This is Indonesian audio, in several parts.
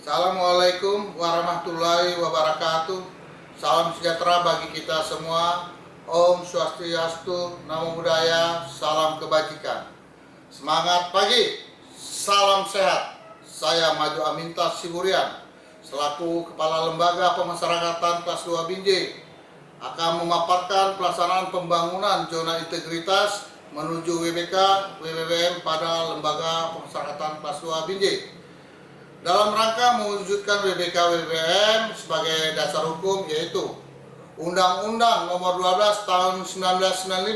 Assalamualaikum warahmatullahi wabarakatuh. Salam sejahtera bagi kita semua. Om Swastiastu, Namo Buddhaya, salam kebajikan. Semangat pagi, salam sehat. Saya Maju Aminta Siburian, selaku Kepala Lembaga Pemasyarakatan Kelas 2 Binjai, akan memaparkan pelaksanaan pembangunan zona integritas menuju WBK WBBM pada Lembaga Pemasyarakatan Kelas 2 Binjai. Dalam rangka mewujudkan WBK WBBM sebagai dasar hukum, yaitu Undang-Undang Nomor 12 Tahun 1995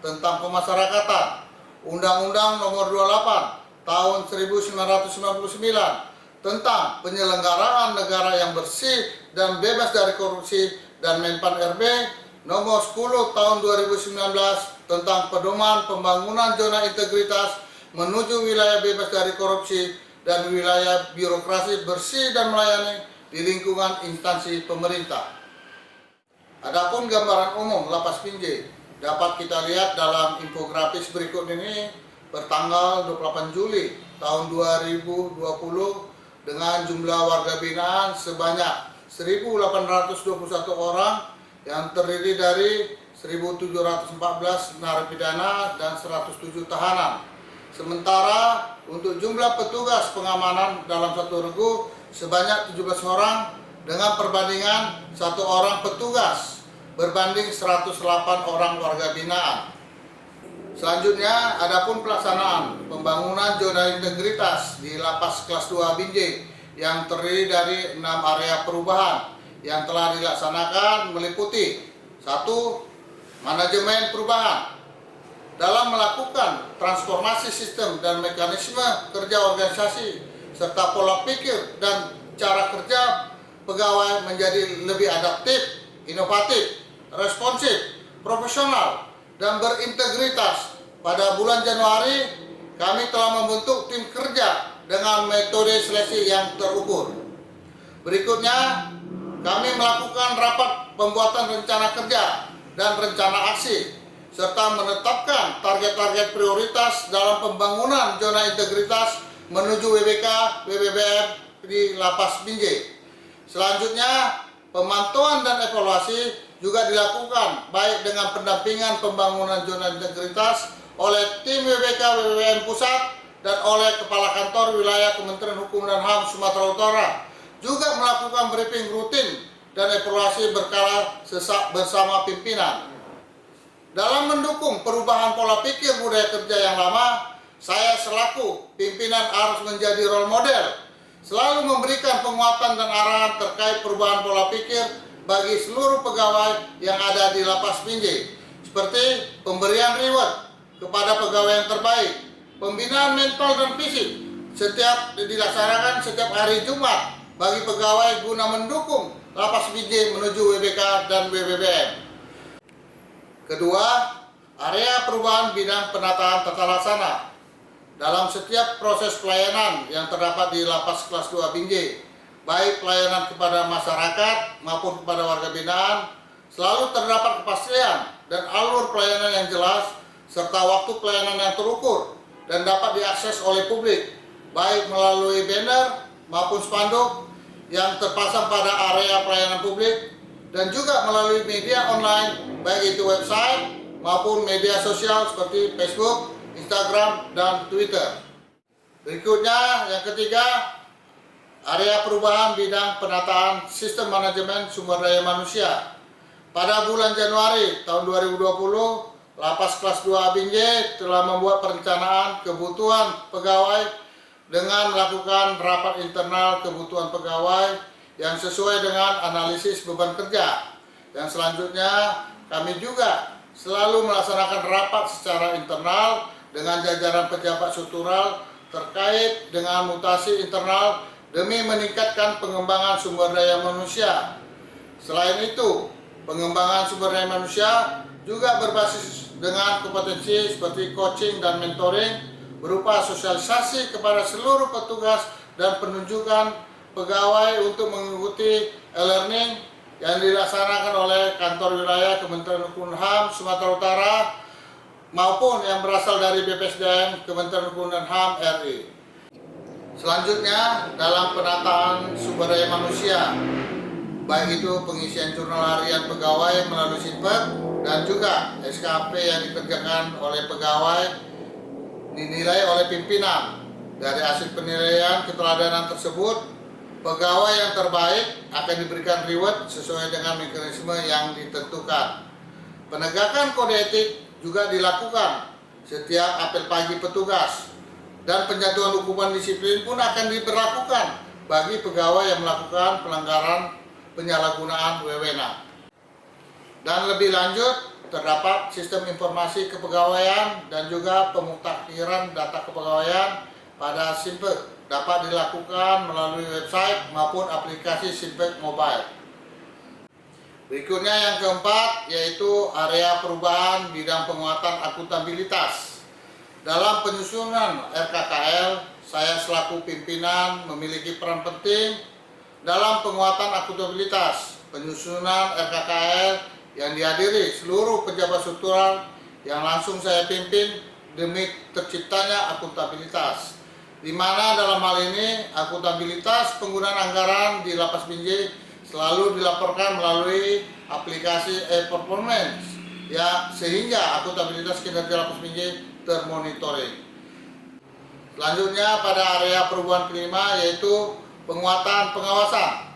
tentang Pemasyarakatan, Undang-Undang Nomor 28 Tahun 1999 tentang Penyelenggaraan Negara yang Bersih dan Bebas dari Korupsi, dan Menpan RB Nomor 10 Tahun 2019 tentang Pedoman Pembangunan Zona Integritas menuju wilayah bebas dari korupsi dan wilayah birokrasi bersih dan melayani di lingkungan instansi pemerintah. Adapun gambaran umum Lapas Binjai dapat kita lihat dalam infografis berikut ini bertanggal 28 Juli tahun 2020 dengan jumlah warga binaan sebanyak 1.821 orang yang terdiri dari 1.714 narapidana dan 107 tahanan. Sementara untuk jumlah petugas pengamanan dalam satu regu sebanyak 17 orang dengan perbandingan 1 orang petugas berbanding 108 orang warga binaan. Selanjutnya, adapun pelaksanaan pembangunan zona integritas di Lapas Kelas 2 Binjai yang terdiri dari 6 area perubahan yang telah dilaksanakan meliputi 1. Manajemen perubahan dalam melakukan transformasi sistem dan mekanisme kerja organisasi serta pola pikir dan cara kerja pegawai menjadi lebih adaptif, inovatif, responsif, profesional, dan berintegritas. Pada bulan Januari, kami telah membentuk tim kerja dengan metode seleksi yang terukur. Berikutnya, kami melakukan rapat pembuatan rencana kerja dan rencana aksi, serta menetapkan target-target prioritas dalam pembangunan zona integritas menuju WBK WBBM di Lapas Binjai. Selanjutnya, pemantauan dan evaluasi juga dilakukan baik dengan pendampingan pembangunan zona integritas oleh tim WBK WBBM Pusat dan oleh Kepala Kantor Wilayah Kementerian Hukum dan HAM Sumatera Utara, juga melakukan briefing rutin dan evaluasi berkala bersama pimpinan. Dalam mendukung perubahan pola pikir budaya kerja yang lama, saya selaku pimpinan harus menjadi role model, selalu memberikan penguatan dan arahan terkait perubahan pola pikir bagi seluruh pegawai yang ada di Lapas Binjai, seperti pemberian reward kepada pegawai yang terbaik, pembinaan mental dan fisik dilaksanakan setiap hari Jumat bagi pegawai guna mendukung Lapas Binjai menuju WBK dan WBBM. Kedua, area perubahan bidang penataan tata laksana. Dalam setiap proses pelayanan yang terdapat di Lapas Kelas 2 Binjai, baik pelayanan kepada masyarakat maupun kepada warga binaan, selalu terdapat kepastian dan alur pelayanan yang jelas, serta waktu pelayanan yang terukur dan dapat diakses oleh publik, baik melalui banner maupun spanduk yang terpasang pada area pelayanan publik, dan juga melalui media online, baik itu website maupun media sosial seperti Facebook, Instagram, dan Twitter. Berikutnya, yang ketiga, area perubahan bidang penataan sistem manajemen sumber daya manusia. Pada bulan Januari tahun 2020, Lapas Kelas 2 Binjai telah membuat perencanaan kebutuhan pegawai dengan melakukan rapat internal kebutuhan pegawai yang sesuai dengan analisis beban kerja. Yang selanjutnya, kami juga selalu melaksanakan rapat secara internal dengan jajaran pejabat struktural terkait dengan mutasi internal demi meningkatkan pengembangan sumber daya manusia. Selain itu, pengembangan sumber daya manusia juga berbasis dengan kompetensi seperti coaching dan mentoring berupa sosialisasi kepada seluruh petugas dan penunjukan pegawai untuk mengikuti e-learning yang dilaksanakan oleh Kantor Wilayah Kementerian Hukum dan HAM Sumatera Utara maupun yang berasal dari BPSDM Kementerian Hukum dan HAM RI. Selanjutnya, dalam penataan sumber daya manusia, baik itu pengisian jurnal harian pegawai melalui Sinpek dan juga SKP yang dikerjakan oleh pegawai dinilai oleh pimpinan. Dari hasil penilaian keteladanan tersebut, pegawai yang terbaik akan diberikan reward sesuai dengan mekanisme yang ditentukan. Penegakan kode etik juga dilakukan setiap apel pagi petugas, dan penjatuhan hukuman disiplin pun akan diberlakukan bagi pegawai yang melakukan pelanggaran penyalahgunaan wewenang. Dan lebih lanjut, terdapat sistem informasi kepegawaian dan juga pemutakhiran data kepegawaian pada Sinpek dapat dilakukan melalui website maupun aplikasi Sinpek Mobile. Berikutnya yang keempat, yaitu area perubahan bidang penguatan akuntabilitas. Dalam penyusunan RKKL, saya selaku pimpinan memiliki peran penting dalam penguatan akuntabilitas. Penyusunan RKKL yang dihadiri seluruh pejabat struktural yang langsung saya pimpin demi terciptanya akuntabilitas, di mana dalam hal ini akuntabilitas penggunaan anggaran di Lapas Binjai selalu dilaporkan melalui aplikasi e-performance, ya, sehingga akuntabilitas kinerja Lapas Binjai termonitoring. Selanjutnya pada area perubahan kelima, yaitu penguatan pengawasan.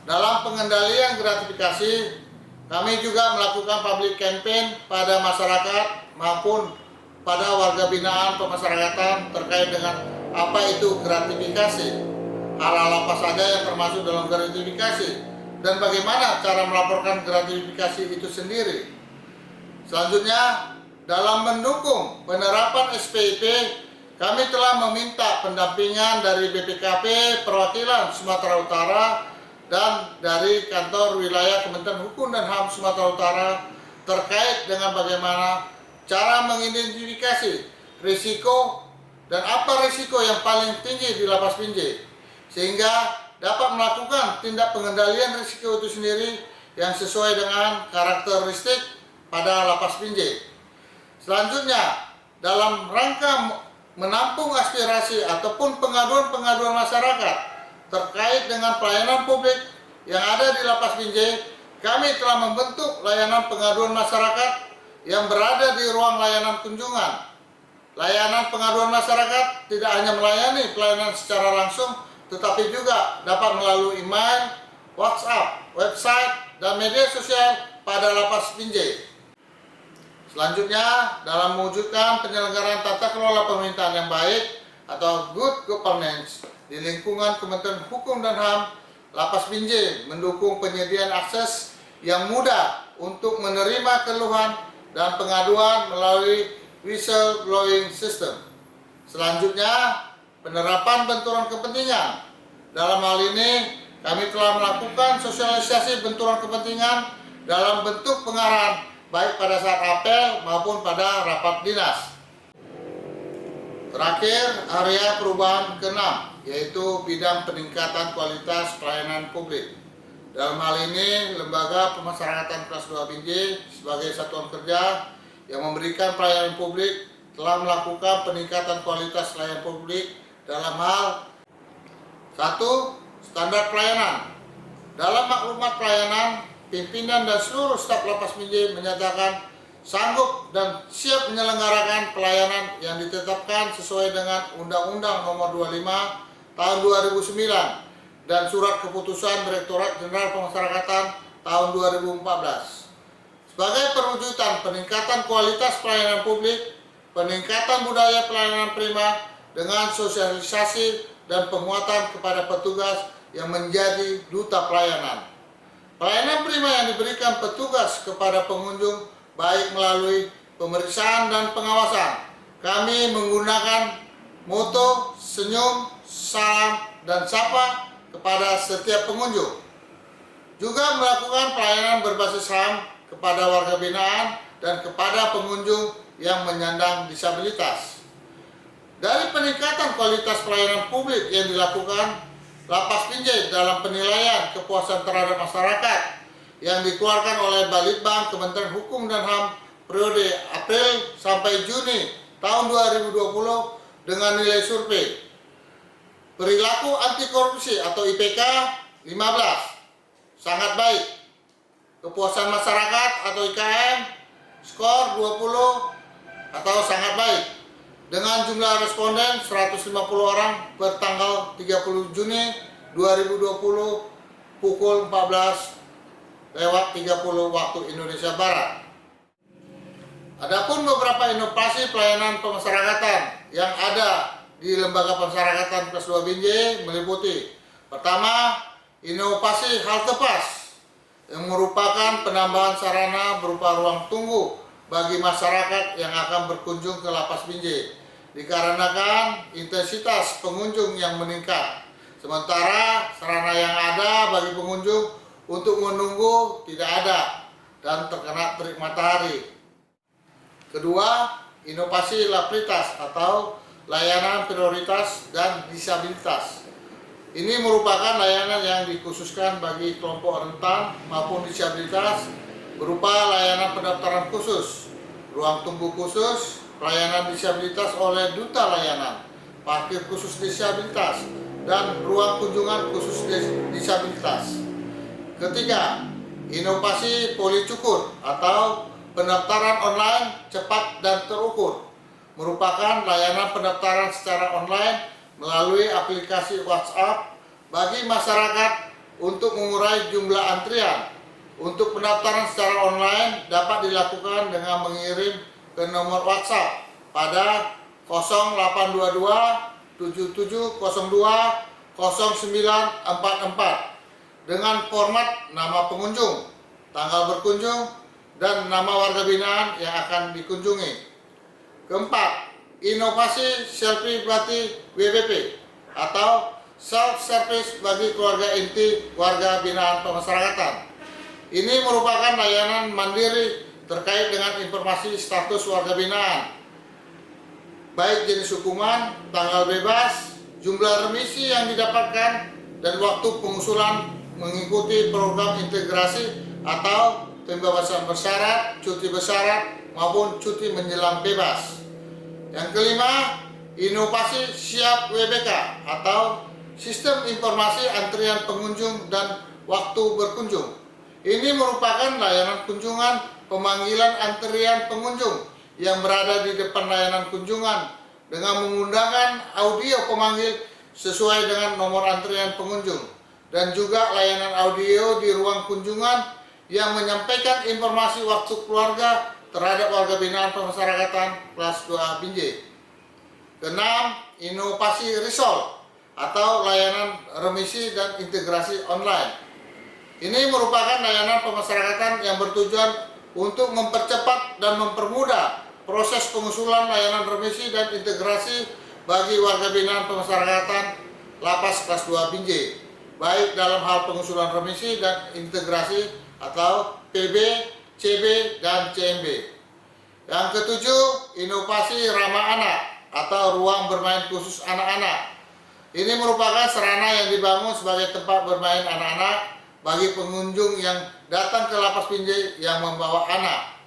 Dalam pengendalian gratifikasi, kami juga melakukan public campaign pada masyarakat maupun pada warga binaan pemasyarakatan terkait dengan apa itu gratifikasi, hal-hal apa saja yang termasuk dalam gratifikasi, dan bagaimana cara melaporkan gratifikasi itu sendiri. Selanjutnya, dalam mendukung penerapan SPIP, kami telah meminta pendampingan dari BPKP Perwakilan Sumatera Utara dan dari kantor wilayah Kementerian Hukum dan HAM Sumatera Utara terkait dengan bagaimana cara mengidentifikasi risiko dan apa risiko yang paling tinggi di Lapas Binjai, sehingga dapat melakukan tindak pengendalian risiko itu sendiri yang sesuai dengan karakteristik pada Lapas Binjai. Selanjutnya, dalam rangka menampung aspirasi ataupun pengaduan-pengaduan masyarakat terkait dengan pelayanan publik yang ada di Lapas Binjai, kami telah membentuk layanan pengaduan masyarakat yang berada di ruang layanan kunjungan. Layanan pengaduan masyarakat tidak hanya melayani pelayanan secara langsung, tetapi juga dapat melalui email, WhatsApp, website, dan media sosial pada Lapas Binjai. Selanjutnya, dalam mewujudkan penyelenggaraan tata kelola pemerintahan yang baik atau good governance di lingkungan Kementerian Hukum dan HAM, Lapas Binjai mendukung penyediaan akses yang mudah untuk menerima keluhan dan pengaduan melalui whistleblowing system. Selanjutnya, penerapan benturan kepentingan. Dalam hal ini, kami telah melakukan sosialisasi benturan kepentingan dalam bentuk pengarahan, baik pada saat apel maupun pada rapat dinas. Terakhir, area perubahan ke-6, yaitu bidang peningkatan kualitas pelayanan publik. Dalam hal ini, Lembaga Pemasyarakatan Kelas 2 Binjai sebagai satuan kerja yang memberikan pelayanan publik telah melakukan peningkatan kualitas pelayanan publik dalam hal 1. Standar pelayanan. Dalam maklumat pelayanan, pimpinan dan seluruh staf Lapas Binjai menyatakan sanggup dan siap menyelenggarakan pelayanan yang ditetapkan sesuai dengan Undang-Undang Nomor 25 Tahun 2009 dan Surat Keputusan Direktorat Jenderal Pemasyarakatan Tahun 2014. Sebagai perwujudan peningkatan kualitas pelayanan publik, peningkatan budaya pelayanan prima dengan sosialisasi dan penguatan kepada petugas yang menjadi duta pelayanan. Pelayanan prima yang diberikan petugas kepada pengunjung baik melalui pemeriksaan dan pengawasan. Kami menggunakan moto senyum, salam, dan sapa kepada setiap pengunjung. Juga melakukan pelayanan berbasis HAM kepada warga binaan dan kepada pengunjung yang menyandang disabilitas. Dari peningkatan kualitas pelayanan publik yang dilakukan Lapas Binjai dalam penilaian kepuasan terhadap masyarakat yang dikeluarkan oleh Balitbang Kementerian Hukum dan HAM periode April sampai Juni tahun 2020 dengan nilai survei. Perilaku anti korupsi atau IPK 15, sangat baik. Kepuasan masyarakat atau IKM skor 20 atau sangat baik. Dengan jumlah responden 150 orang per tanggal 30 Juni 2020 pukul 14:30 waktu Indonesia Barat. Adapun beberapa inovasi pelayanan pemasyarakatan yang ada di Lembaga Pemasyarakatan kelas 2 Binjai meliputi: pertama, inovasi halte pas yang merupakan penambahan sarana berupa ruang tunggu bagi masyarakat yang akan berkunjung ke Lapas Binjai dikarenakan intensitas pengunjung yang meningkat, sementara sarana yang ada bagi pengunjung untuk menunggu tidak ada dan terkena terik matahari. Kedua, inovasi lapritas atau layanan prioritas dan disabilitas. Ini merupakan layanan yang dikhususkan bagi kelompok rentan maupun disabilitas berupa layanan pendaftaran khusus, ruang tunggu khusus, pelayanan disabilitas oleh duta layanan, parkir khusus disabilitas, dan ruang kunjungan khusus disabilitas. Ketiga, inovasi policukur atau pendaftaran online cepat dan terukur, merupakan layanan pendaftaran secara online melalui aplikasi WhatsApp bagi masyarakat untuk mengurai jumlah antrian. Untuk pendaftaran secara online dapat dilakukan dengan mengirim ke nomor WhatsApp pada 0822 7702 0944 dengan format nama pengunjung, tanggal berkunjung, dan nama warga binaan yang akan dikunjungi. Keempat, inovasi selfie pribadi WBP atau self service bagi keluarga inti warga binaan pemasyarakatan. Ini merupakan layanan mandiri terkait dengan informasi status warga binaan, baik jenis hukuman, tanggal bebas, jumlah remisi yang didapatkan, dan waktu pengusulan mengikuti program integrasi atau pembebasan bersyarat, cuti bersyarat, maupun cuti menjelang bebas. Yang kelima, inovasi siap WBK atau sistem informasi antrian pengunjung dan waktu berkunjung. Ini merupakan layanan kunjungan pemanggilan antrian pengunjung yang berada di depan layanan kunjungan dengan menggunakan audio pemanggil sesuai dengan nomor antrian pengunjung, dan juga layanan audio di ruang kunjungan yang menyampaikan informasi waktu keluarga terhadap warga binaan pemasyarakatan kelas 2 Binjai. Keenam, inovasi Risol atau layanan remisi dan integrasi online. Ini merupakan layanan pemasyarakatan yang bertujuan untuk mempercepat dan mempermudah proses pengusulan layanan remisi dan integrasi bagi warga binaan pemasyarakatan Lapas kelas 2 Binjai, baik dalam hal pengusulan remisi dan integrasi atau PB, CB, dan CMB. Yang ketujuh, inovasi ramah anak atau ruang bermain khusus anak-anak. Ini merupakan sarana yang dibangun sebagai tempat bermain anak-anak bagi pengunjung yang datang ke Lapas Binjai yang membawa anak.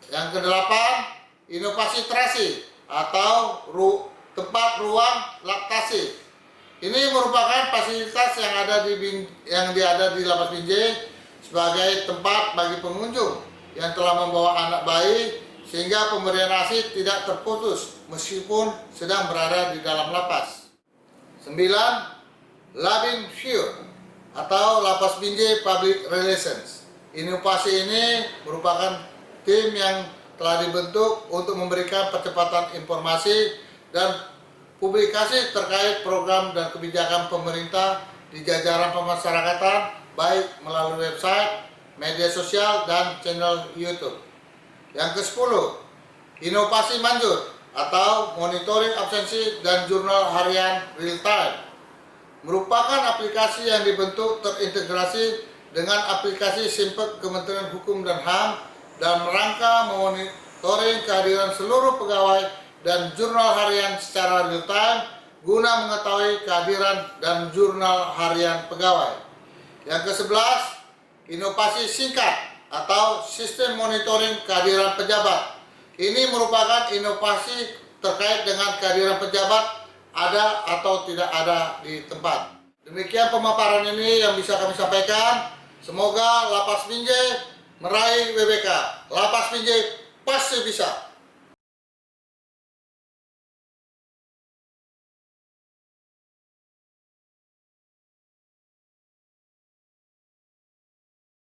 Yang kedelapan, inovasi terasi atau tempat ruang laktasi. Ini merupakan fasilitas yang ada di Lapas Binjai sebagai tempat bagi pengunjung yang telah membawa anak bayi sehingga pemberian ASI tidak terputus meskipun sedang berada di dalam lapas. 9. Labing View atau Lapas Binjai Public Relations. Inovasi ini merupakan tim yang telah dibentuk untuk memberikan percepatan informasi dan publikasi terkait program dan kebijakan pemerintah di jajaran pemasyarakatan, baik melalui website, media sosial, dan channel YouTube. Yang ke-10, inovasi manjur atau monitoring absensi dan jurnal harian real time. Merupakan aplikasi yang dibentuk terintegrasi dengan aplikasi Simpek Kementerian Hukum dan HAM dan rangka memonitoring kehadiran seluruh pegawai dan jurnal harian secara real time guna mengetahui kehadiran dan jurnal harian pegawai. Yang ke-11, inovasi singkat atau sistem monitoring kehadiran pejabat. Ini merupakan inovasi terkait dengan kehadiran pejabat ada atau tidak ada di tempat. Demikian pemaparan ini yang bisa kami sampaikan. Semoga Lapas Binjai meraih WBK. Lapas Binjai pasti bisa.